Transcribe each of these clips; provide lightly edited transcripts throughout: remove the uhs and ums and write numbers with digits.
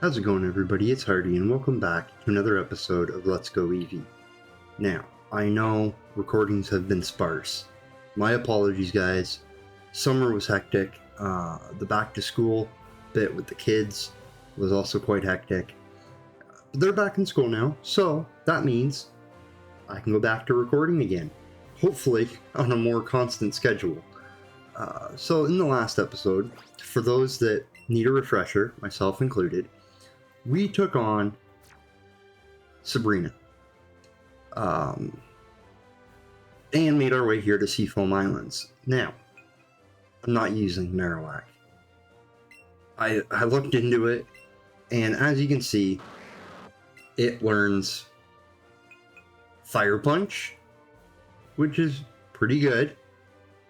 How's it going, everybody? It's Hardy, and welcome back to another episode of Let's Go Eevee. Now, I know recordings have been sparse. My apologies, guys. Summer was hectic. The back to school bit with the kids was also quite hectic. But they're back in school now, so that means I can go back to recording again. Hopefully on a more constant schedule. So in the last episode, for those that need a refresher, myself included, we took on Sabrina and made our way here to Seafoam Islands. Now, I'm not using Marowak. I looked into it, and as you can see, it learns Fire Punch, which is pretty good,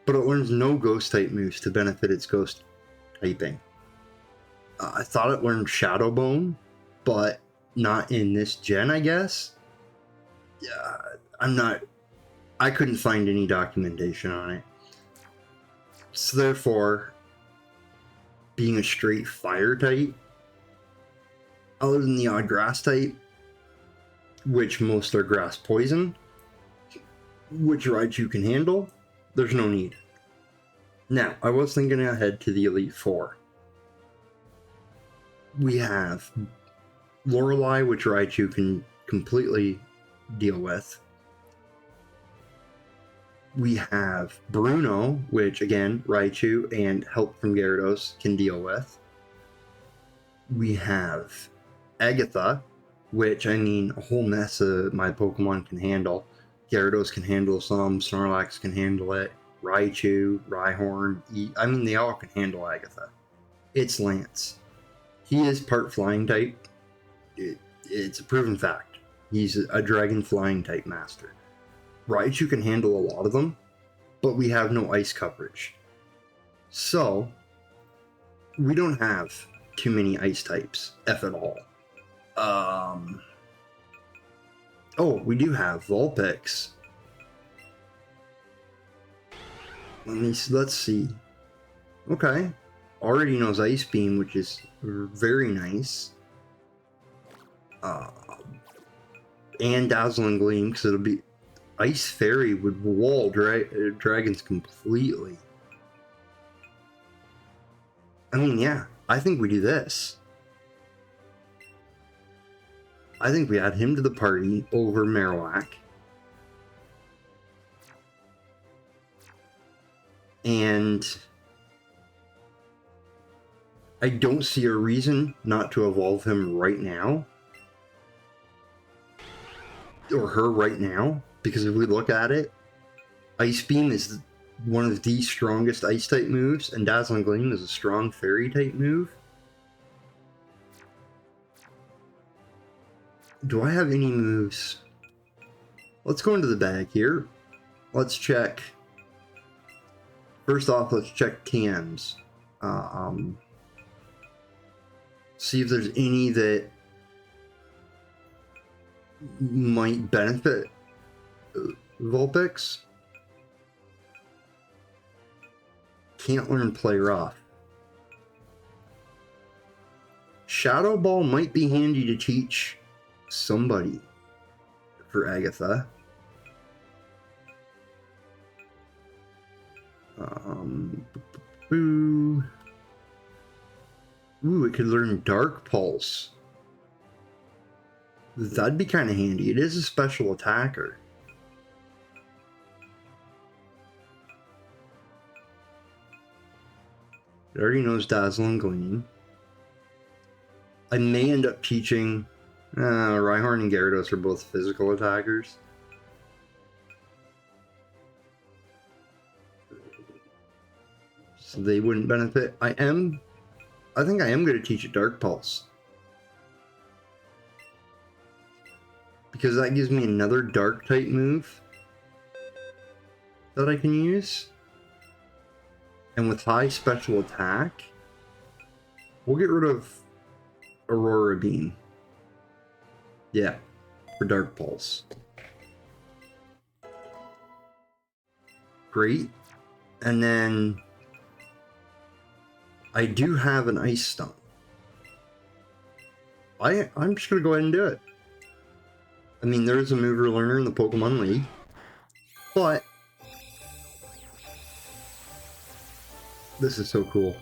but it learns no Ghost type moves to benefit its Ghost typing. I thought it learned Shadow Bone, but not in this gen, I guess. Yeah, I couldn't find any documentation on it. So therefore, being a straight fire type, other than the odd grass type, which most are grass poison, which Raichu can handle, there's no need. Now, I was thinking ahead to the Elite Four. We have Lorelei, which Raichu can completely deal with. We have Bruno, which again, Raichu and help from Gyarados can deal with. We have Agatha, which, I mean, a whole mess of my Pokemon can handle. Gyarados can handle some, Snorlax can handle it, Raichu, Rhyhorn, I mean, they all can handle Agatha. It's Lance. He is part flying type. It's a proven fact. He's a dragon flying type master. Raichu can handle a lot of them, but we have no ice coverage. So, we don't have too many ice types, if at all. Oh, we do have Vulpix. Let's see. Okay. Already knows Ice Beam, which is very nice. And Dazzling Gleam, because it'll be... Ice Fairy would wall dragons completely. I mean, yeah, I think we do this. I think we add him to the party over Marowak. And I don't see a reason not to evolve him right now. Or her right now. Because if we look at it, Ice Beam is one of the strongest ice type moves, and Dazzling Gleam is a strong fairy type move. Do I have any moves? Let's go into the bag here. Let's check. First off, let's check TMs. See if there's any that might benefit Vulpix. Can't learn Play Rough. Shadow Ball might be handy to teach somebody for Agatha. Ooh, it could learn Dark Pulse. That'd be kind of handy. It is a special attacker. It already knows Dazzling Gleam. I may end up teaching... Rhyhorn and Gyarados are both physical attackers. So they wouldn't benefit. I think I am going to teach a Dark Pulse. Because that gives me another Dark type move that I can use. And with high special attack, we'll get rid of Aurora Beam. Yeah, for Dark Pulse. Great. And then I do have an Ice Stone. I'm just gonna go ahead and do it. I mean, there is a mover learner in the Pokemon League, but this is so cool.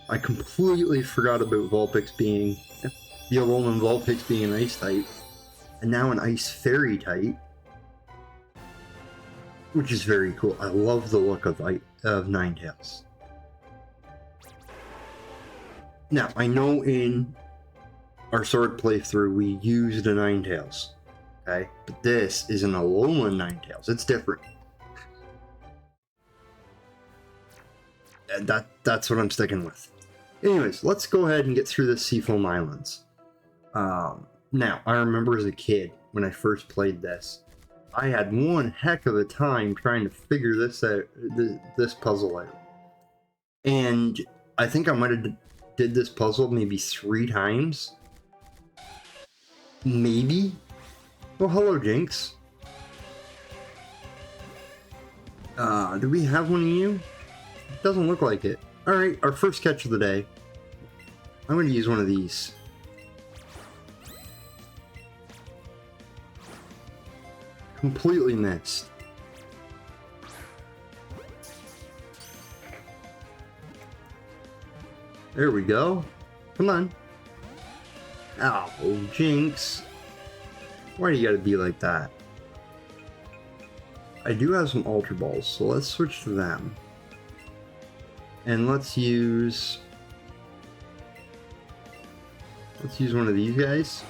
I completely forgot about Vulpix being the Alolan Vulpix being an Ice type, and now an Ice Fairy type, which is very cool. I love the look of Ninetales. Now, I know in our Sword playthrough we used a Ninetales, okay? But this is an Alolan Ninetales. It's different. And that's what I'm sticking with. Anyways, let's go ahead and get through this Seafoam Islands. Now, I remember as a kid, when I first played this, I had one heck of a time trying to figure this out, this puzzle out. And I think I might have did this puzzle maybe 3 times. Maybe? Well, hello, Jinx. Do we have one of you? It doesn't look like it. Alright, our first catch of the day. I'm going to use one of these. Completely missed. There we go. Come on. Ow, Jinx. Why do you gotta be like that? I do have some Ultra Balls, so let's switch to them. And let's use one of these guys.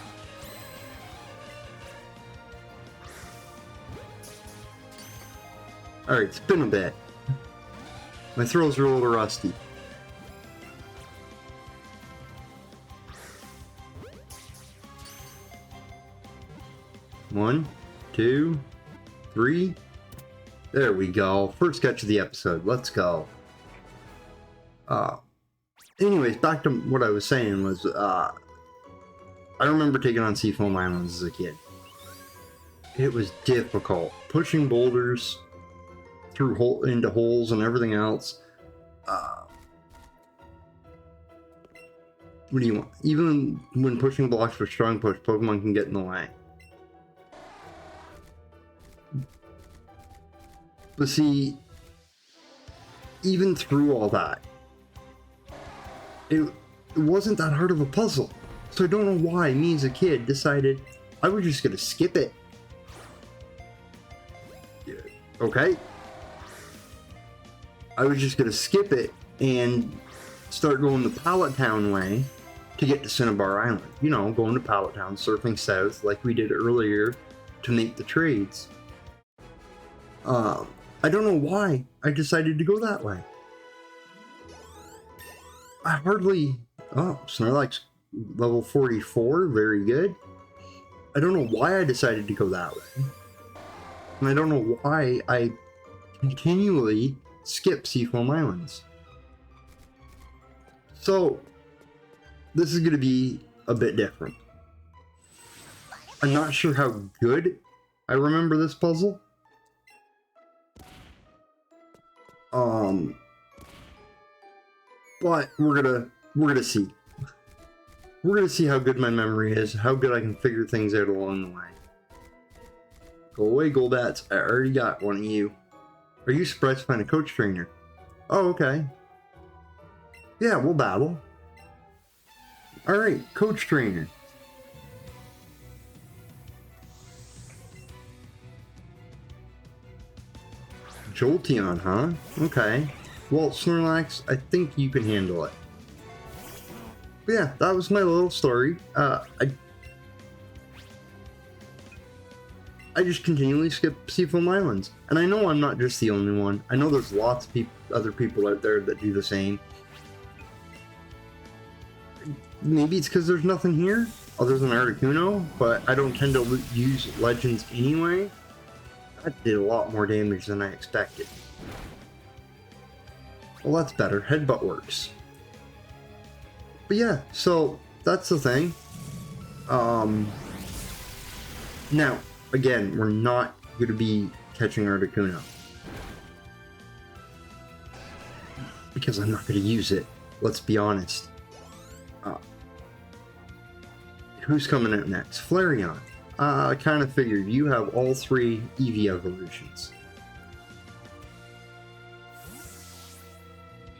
Alright, it's been a bit. My throws are a little rusty. One, 2, 3. There we go. First catch of the episode. Let's go. Anyways, back to what I was saying was, I remember taking on Seafoam Islands as a kid. It was difficult. Pushing boulders through into holes and everything else. What do you want? Even when pushing blocks for strong push, Pokemon can get in the way. But see, even through all that, it wasn't that hard of a puzzle. So I don't know why me as a kid decided I was just gonna skip it. Okay? I was just gonna skip it and start going the Pallet Town way to get to Cinnabar Island. You know, going to Pallet Town, surfing south like we did earlier to make the trades. I don't know why I decided to go that way. I hardly... Oh, Snorlax level 44, very good. I don't know why I decided to go that way. And I don't know why I continually skip Seafoam Islands. So, this is going to be a bit different. I'm not sure how good I remember this puzzle. But we're gonna see. We're gonna see how good my memory is, how good I can figure things out along the way. Go away, Goldats. I already got one of you. Are you surprised to find a coach trainer? Oh, okay. Yeah, we'll battle. Alright, coach trainer. Jolteon, huh? Okay. Well, Snorlax, I think you can handle it. But yeah, that was my little story. I just continually skip Seafoam Islands. And I know I'm not just the only one. I know there's lots of other people out there that do the same. Maybe it's because there's nothing here other than Articuno, but I don't tend to use Legends anyway. That did a lot more damage than I expected. Well, that's better. Headbutt works. But yeah, so that's the thing. Now, again, we're not going to be catching Articuno. Because I'm not going to use it. Let's be honest. who's coming out next? Flareon. I kind of figured you have all 3 Eevee evolutions.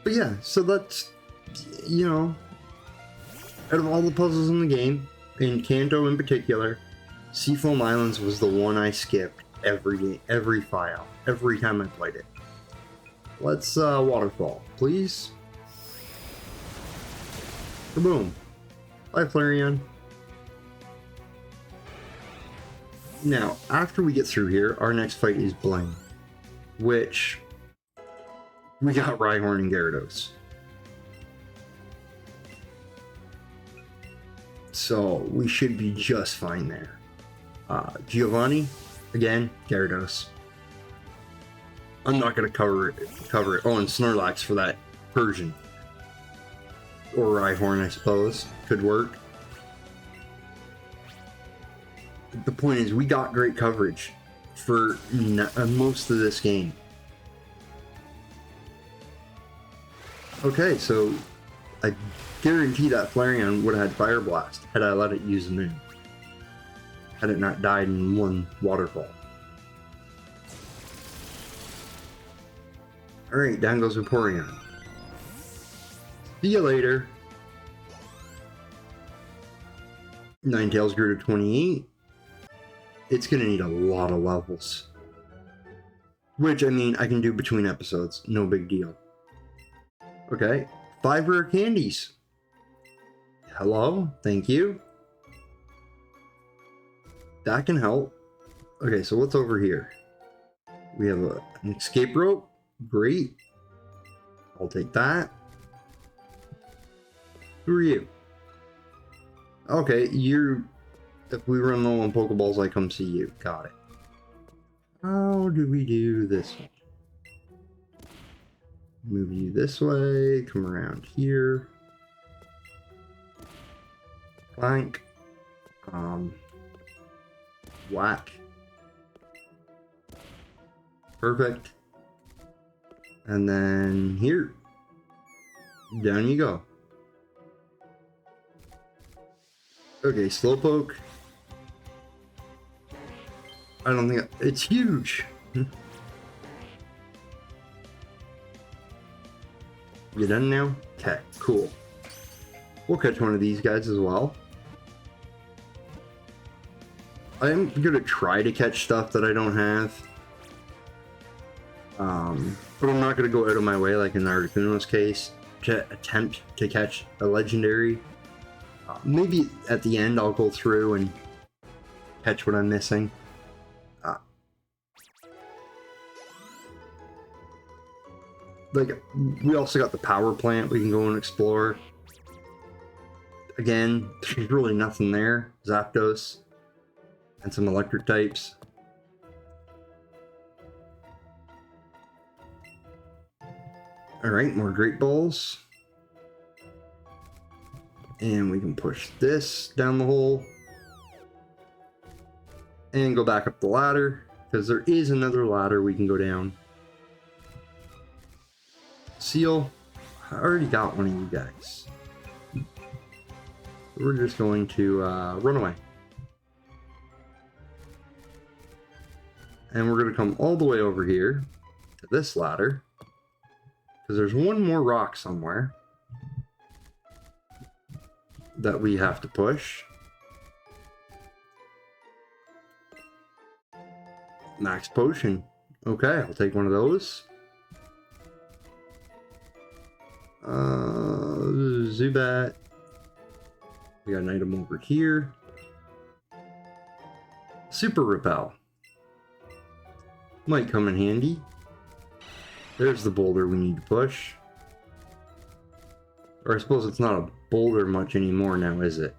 But yeah, so that's, you know, out of all the puzzles in the game, in Kanto in particular, Seafoam Islands was the one I skipped every file, every time I played it. Let's waterfall, please. Kaboom. Bye, Flareon. Now, after we get through here, our next fight is Bling, which we got Rhyhorn and Gyarados. So we should be just fine there. Giovanni, again, Gyarados. I'm not gonna cover it. Oh, and Snorlax for that Persian. Or Rhyhorn, I suppose. Could work. The point is, we got great coverage for most of this game. Okay, so I guarantee that Flareon would have had Fire Blast had I let it use the moon. Had it not died in one waterfall. Alright, down goes Vaporeon. See you later. Ninetales grew to 28. It's gonna need a lot of levels. Which, I mean, I can do between episodes. No big deal. Okay, 5 rare candies. Hello, thank you. That can help. Okay, so what's over here? We have an escape rope. Great. I'll take that. Who are you? Okay, you're... If we run low on Pokeballs, I come see you. Got it. How do we do this one? Move you this way, come around here. Plank. Whack. Perfect. And then here. Down you go. Okay, Slowpoke. I don't think it's huge. You done now? Okay, cool. We'll catch one of these guys as well. I am gonna try to catch stuff that I don't have. But I'm not gonna go out of my way like in Articuno's case to attempt to catch a legendary. Maybe at the end I'll go through and catch what I'm missing. Like, we also got the power plant we can go and explore. Again, there's really nothing there. Zapdos. And some electric types. Alright, more Great Balls. And we can push this down the hole. And go back up the ladder. Because there is another ladder we can go down. Seal. I already got one of you guys. We're just going to run away. And we're going to come all the way over here to this ladder. Because there's one more rock somewhere that we have to push. Max Potion. Okay, I'll take one of those. Zubat. We got an item over here. Super Repel. Might come in handy. There's the boulder we need to push. Or I suppose it's not a boulder much anymore now, is it?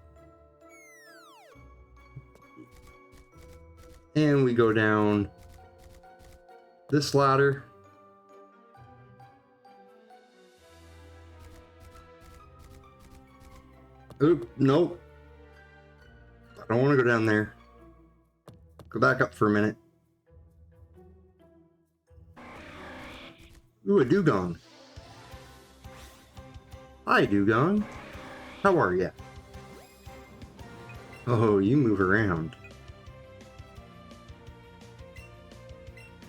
And we go down this ladder. Oop, nope. I don't want to go down there. Go back up for a minute. Ooh, a Dugong. Hi, Dugong. How are ya? Oh, you move around.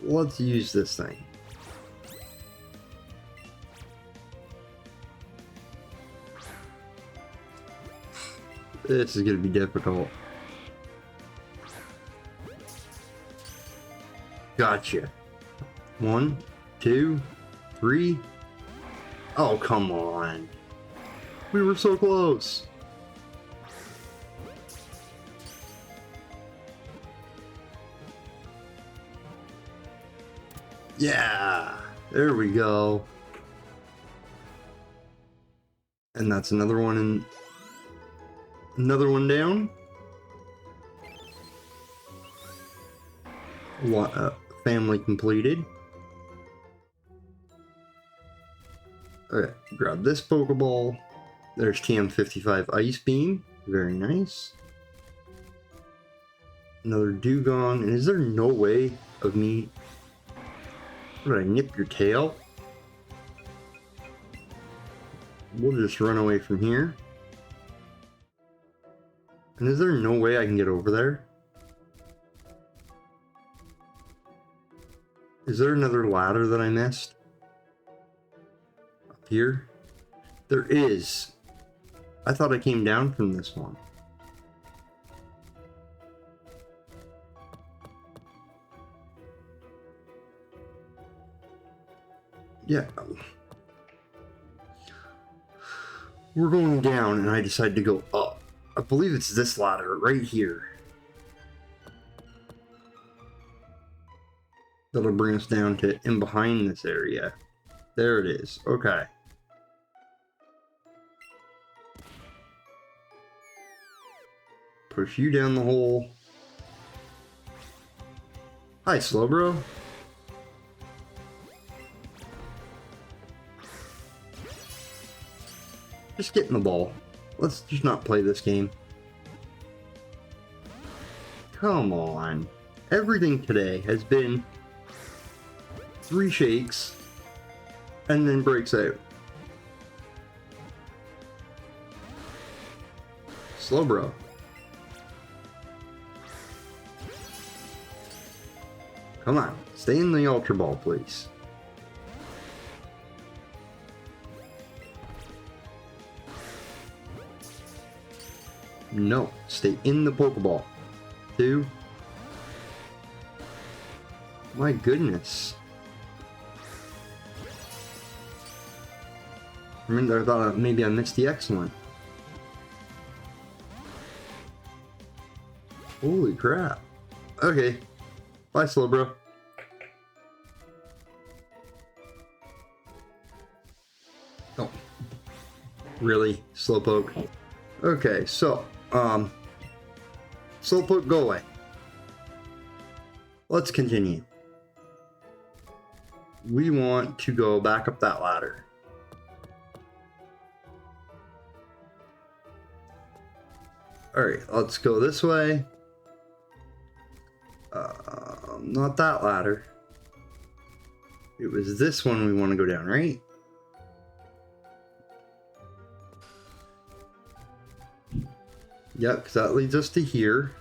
Let's use this thing. This is gonna be difficult. Gotcha. 1, 2, 3. Oh, come on. We were so close. Yeah, there we go. And that's another one in. Another one down. Family completed. Alright, grab this Pokeball. There's TM55 Ice Beam. Very nice. Another Dugong. And is there no way of me... Would I nip your tail? We'll just run away from here. And is there no way I can get over there? Is there another ladder that I missed? Up here? There is. I thought I came down from this one. Yeah. We're going down and I decided to go up. I believe it's this ladder right here. That'll bring us down to in behind this area. There it is. Okay. Push you down the hole. Hi, Slowbro. Just get in the ball. Let's just not play this game. Come on. Everything today has been 3 shakes and then breaks out. Slowbro. Come on. Stay in the Ultra Ball, please. No, stay in the Pokeball. 2. My goodness. I thought maybe I missed the excellent. Holy crap. Okay. Bye, Slowbro. Oh. Really? Slowpoke? Okay, so, Slowpoke, go away. Let's continue. We want to go back up that ladder. Alright, let's go this way. Not that ladder. It was this one we want to go down, right? Yep, because that leads us to here.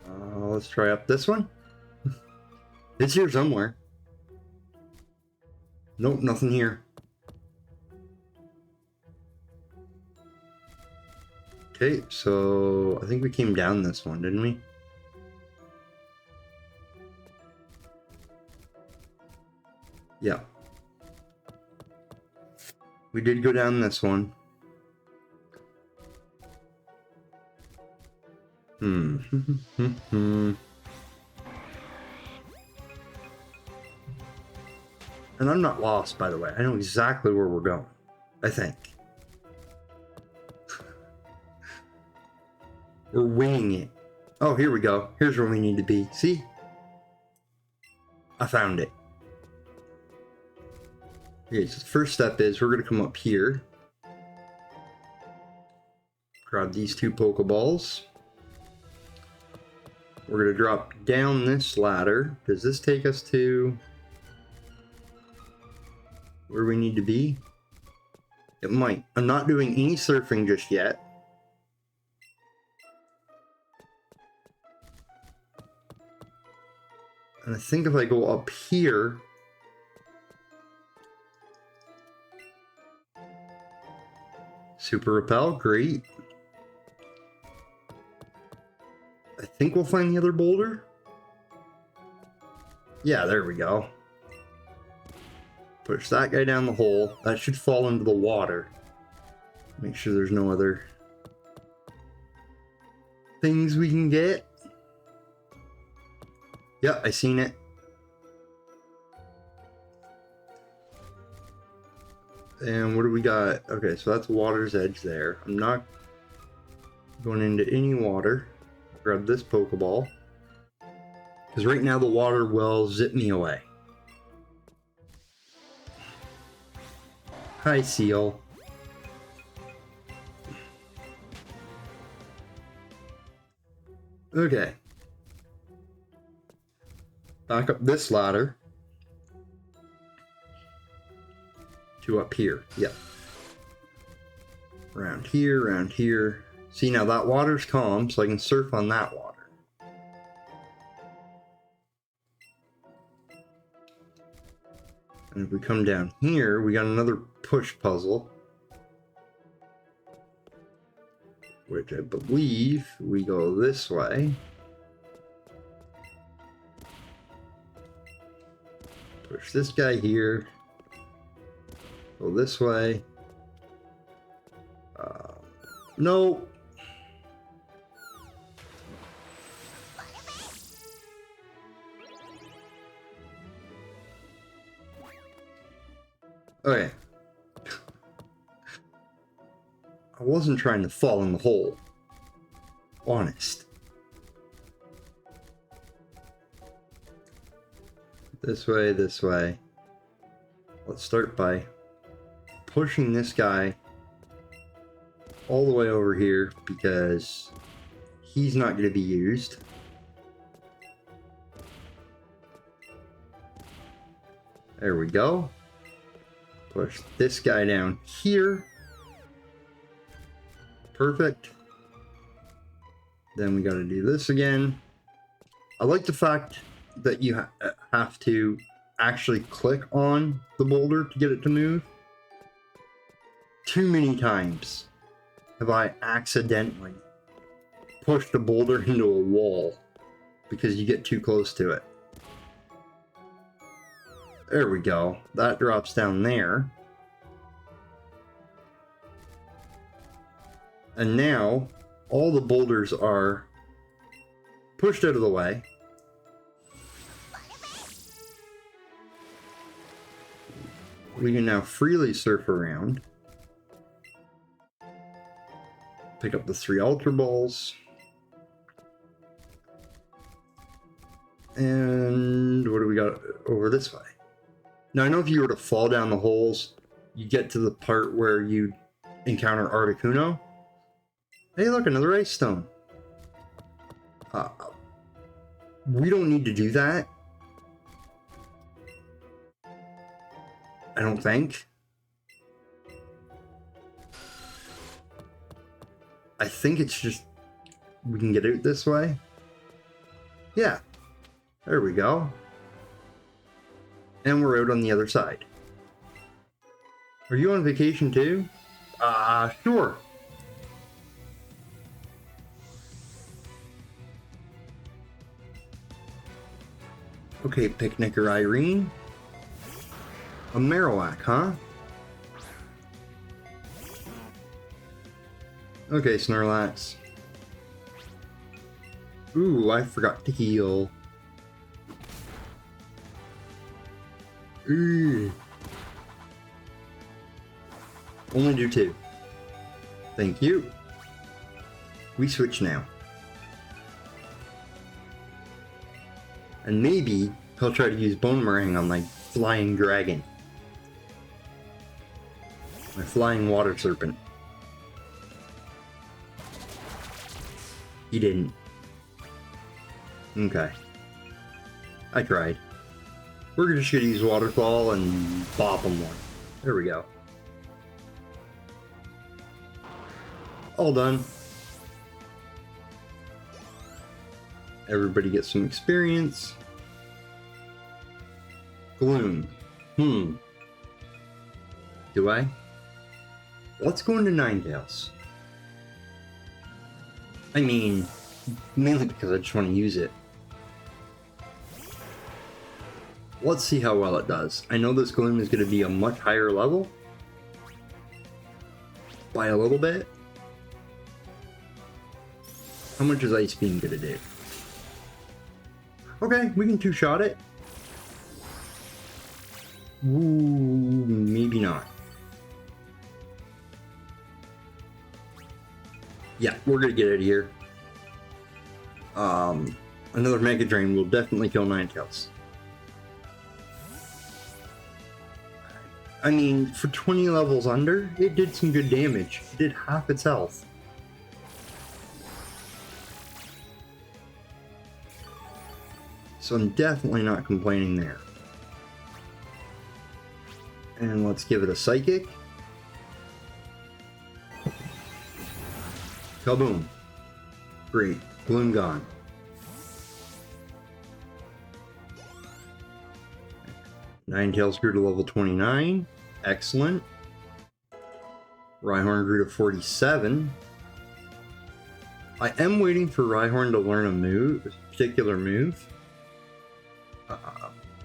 Let's try up this one. It's here somewhere. Nope, nothing here. Okay, so I think we came down this one, didn't we? Yeah. We did go down this one. And I'm not lost, by the way. I know exactly where we're going. I think. We're winging it. Oh, here we go. Here's where we need to be. See? I found it. Okay, so the first step is we're going to come up here. Grab these 2 Pokeballs. We're going to drop down this ladder. Does this take us to where we need to be? It might. I'm not doing any surfing just yet. And I think if I go up here, super repel, great. I think we'll find the other boulder. Yeah, there we go. Push that guy down the hole. That should fall into the water. Make sure there's no other things we can get. Yeah, I seen it. And what do we got? Okay, so that's water's edge there. I'm not going into any water. Grab this Pokeball. Because right now the water will zip me away. Hi, Seal. Okay. Back up this ladder. To up here. Yep. Around here, around here. See, now that water's calm, so I can surf on that water. And if we come down here, we got another push puzzle. Which I believe we go this way. Push this guy here. Go this way. No. Okay. I wasn't trying to fall in the hole. Honest. This way, this way. Let's start by pushing this guy all the way over here because he's not going to be used. There we go. Push this guy down here. Perfect. Then we got to do this again. I like the fact that you have to actually click on the boulder to get it to move. Too many times have I accidentally pushed a boulder into a wall because you get too close to it. There we go. That drops down there. And now all the boulders are pushed out of the way. We can now freely surf around. Pick up the 3 Ultra Balls. And what do we got over this way? Now I know if you were to fall down the holes, you get to the part where you encounter Articuno. Hey look, another Ice Stone. We don't need to do that. I don't think. I think it's just we can get out this way. Yeah. There we go. And we're out on the other side. Are you on vacation too? Sure. Okay, Picnicker Irene. A Marowak, huh? Okay, Snorlax. Ooh, I forgot to heal. Ooh. Only do 2. Thank you. We switch now. And maybe he'll try to use Bone Meringue on my flying dragon. My flying water serpent. He didn't. Okay. I tried. We're just gonna use Water Claw and bop him one. There we go. All done. Everybody gets some experience. Gloom. Do I? Let's go into Ninetales. I mean, mainly because I just want to use it. Let's see how well it does. I know this Gloom is going to be a much higher level. By a little bit. How much is Ice Beam going to do? Okay, we can two-shot it. Ooh, maybe not. Yeah, we're gonna get out of here. Another Mega Drain will definitely kill Ninetales. I mean, for 20 levels under, it did some good damage. It did half its health. So I'm definitely not complaining there. And let's give it a Psychic. Kaboom. Great. Gloom gone. Ninetales grew to level 29. Excellent. Rhyhorn grew to 47. I am waiting for Rhyhorn to learn a particular move.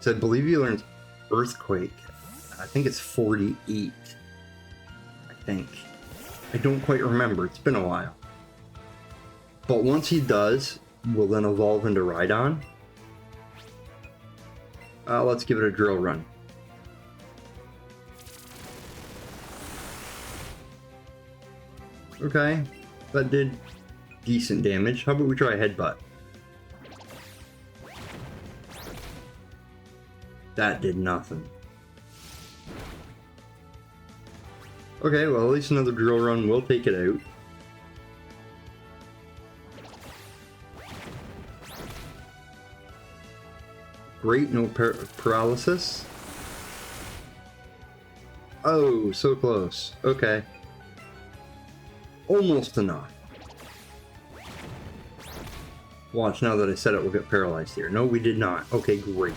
So I believe he learns Earthquake. I think it's 48. I think. I don't quite remember. It's been a while. But once he does, we'll then evolve into Rhydon. Let's give it a drill run. Okay, that did decent damage. How about we try Headbutt? That did nothing. Okay, well at least another drill run will take it out. Great, no paralysis. Oh, so close. Okay. Almost enough. Watch, now that I said it, we'll get paralyzed here. No, we did not. Okay, great.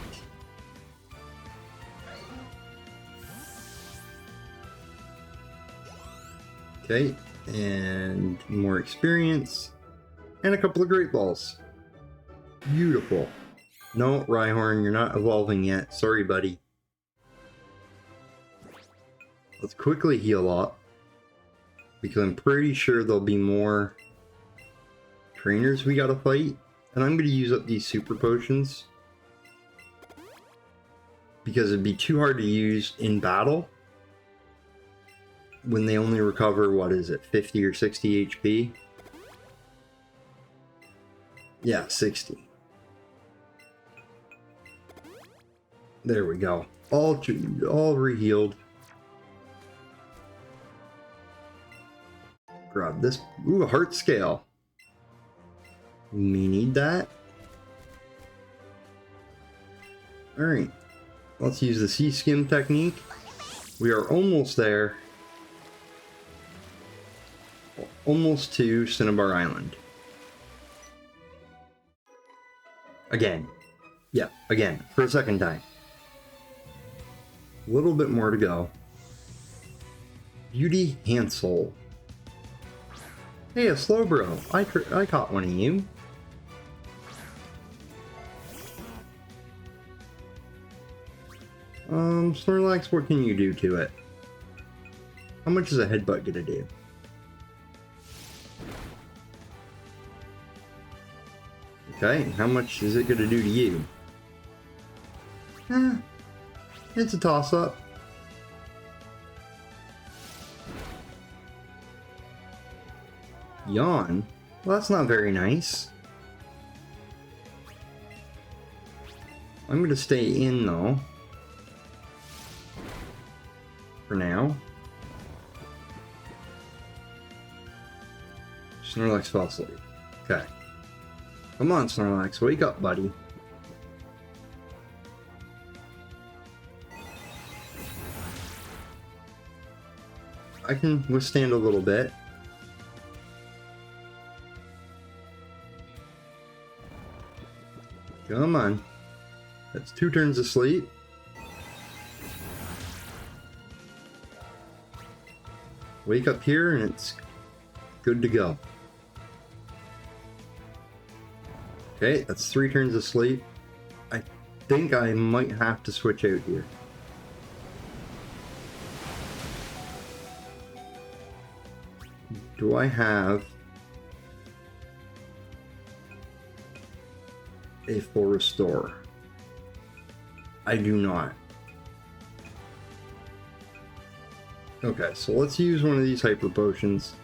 Okay, and more experience. And a couple of Great Balls. Beautiful. No, Rhyhorn, you're not evolving yet. Sorry, buddy. Let's quickly heal up. Because I'm pretty sure there'll be more trainers we gotta fight. And I'm gonna use up these super potions. Because it'd be too hard to use in battle. When they only recover, what is it, 50 or 60 HP? Yeah, 60. There we go. All re-healed. Grab this. Ooh, a heart scale. We need that. Alright. Let's use the sea skim technique. We are almost there. Almost to Cinnabar Island. Again. Yeah, again. For a second time. A little bit more to go. Beauty Hansel. Hey, a Slowbro. I caught one of you. Snorlax, what can you do to it? How much is a headbutt gonna do? Okay, how much is it gonna do to you? It's a toss-up. Yawn? Well, that's not very nice. I'm gonna stay in, though. For now. Snorlax fell asleep. Okay. Come on, Snorlax, wake up, buddy. I can withstand a little bit. Come on. That's 2 turns of sleep. Wake up here and it's good to go. Okay, that's 3 turns of sleep. I think I might have to switch out here. Do I have a full restore? I do not. Okay, so let's use one of these hyper potions.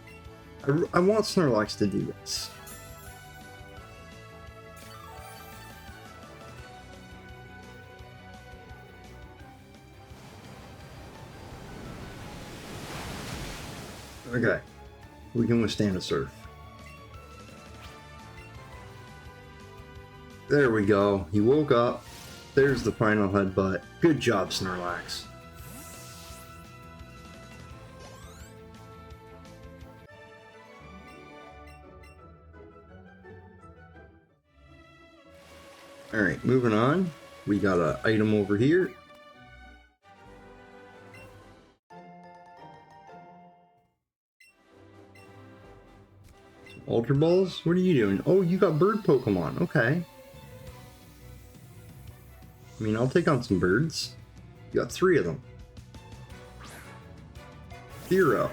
I want Snorlax to do this. Okay, we can withstand a surf. There we go. He woke up. There's the final headbutt. Good job, Snorlax. Alright, moving on. We got an item over here. Ultra Balls? What are you doing? Oh, you got bird Pokemon. Okay. I mean, I'll take on some birds. You got 3 of them. Fearow.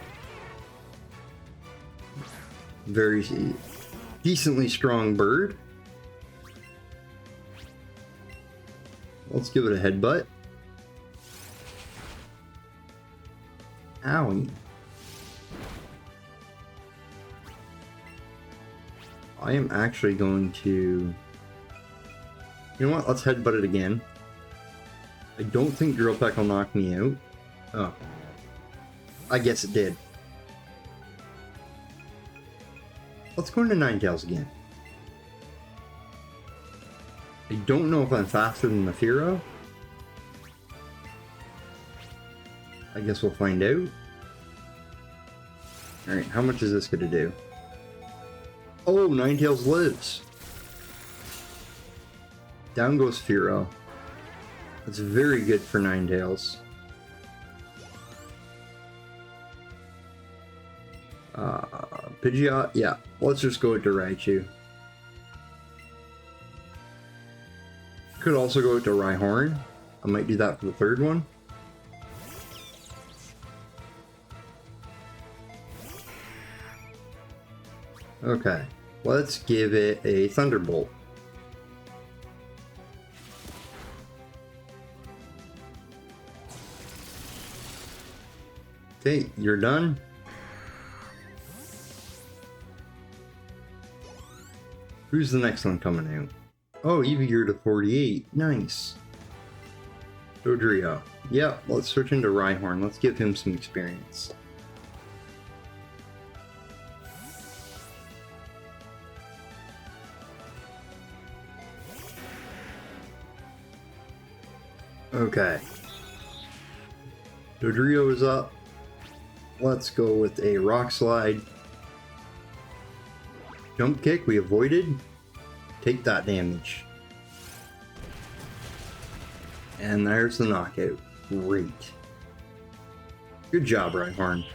Very decently strong bird. Let's give it a headbutt. Owie. I am actually going to... You know what? Let's headbutt it again. I don't think Drill Peck will knock me out. Oh. I guess it did. Let's go into Ninetales again. I don't know if I'm faster than the Fearow. I guess we'll find out. Alright, how much is this going to do? Oh, Ninetales lives. Down goes Fearow. That's very good for Ninetales. Pidgeot, yeah. Let's just go with Raichu. Could also go to Rhyhorn. I might do that for the 3rd one. Okay, let's give it a Thunderbolt. Okay, you're done. Who's the next one coming out? Oh, Eevee, you're to 48. Nice. Dodrio. Yeah, let's switch into Rhyhorn. Let's give him some experience. Okay. Dodrio is up. Let's go with a Rock Slide. Jump Kick, we avoided. Take that damage. And there's the knockout. Great. Good job, Rhyhorn.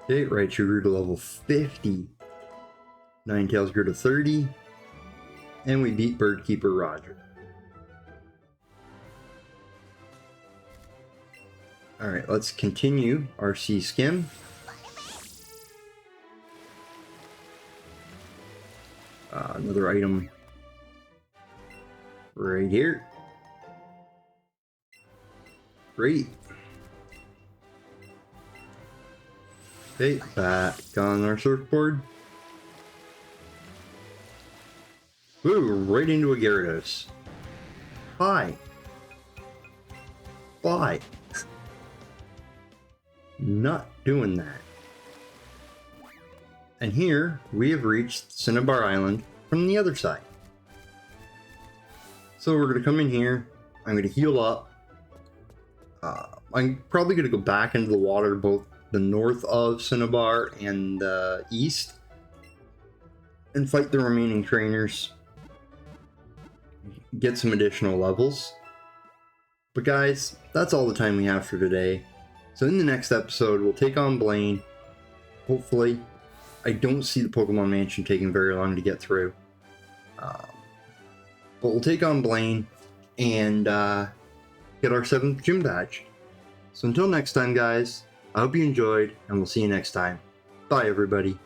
Okay, Raichu grew to level 50. Ninetales grew to 30. And we beat Birdkeeper Roger. Alright, let's continue our Sea Skim. Another item right here. Great. Okay, back on our surfboard. Ooh, right into a Gyarados. Hi. Bye. Not doing that. And here, we have reached Cinnabar Island from the other side. So we're going to come in here. I'm going to heal up. I'm probably going to go back into the water, both the north of Cinnabar and the east, and fight the remaining trainers. Get some additional levels. But guys, that's all the time we have for today. So in the next episode, we'll take on Blaine. Hopefully, I don't see the Pokemon Mansion taking very long to get through. But we'll take on Blaine and get our 7th gym badge. So until next time, guys, I hope you enjoyed, and we'll see you next time. Bye, everybody.